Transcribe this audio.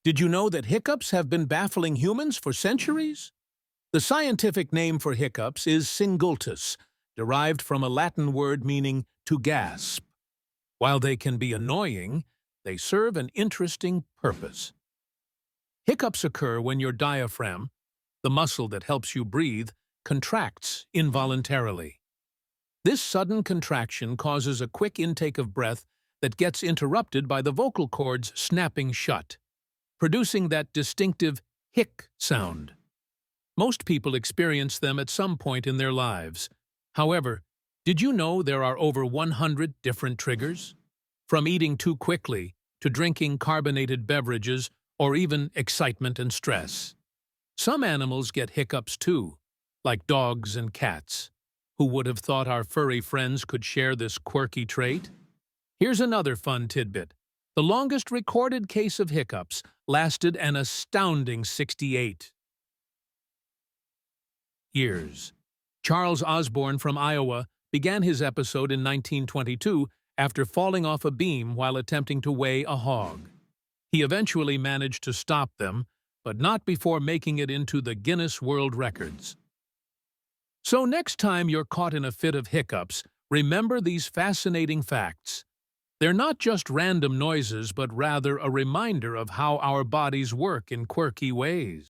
Did you know that hiccups have been baffling humans for centuries? The scientific name for hiccups is singultus, derived from a Latin word meaning to gasp. While they can be annoying, they serve an interesting purpose. Hiccups occur when your diaphragm, the muscle that helps you breathe, contracts involuntarily. This sudden contraction causes a quick intake of breath that gets interrupted by the vocal cords snapping shut, producing that distinctive hic sound. Most people experience them at some point in their lives. However, did you know there are over 100 different triggers? From eating too quickly to drinking carbonated beverages or even excitement and stress. Some animals get hiccups too, like dogs and cats. Who would have thought our furry friends could share this quirky trait? Here's another fun tidbit. The longest recorded case of hiccups lasted an astounding 68 years. Charles Osborne from Iowa began his episode in 1922 after falling off a beam while attempting to weigh a hog. He eventually managed to stop them, but not before making it into the Guinness World Records. So next time you're caught in a fit of hiccups, remember these fascinating facts. They're not just random noises, but rather a reminder of how our bodies work in quirky ways.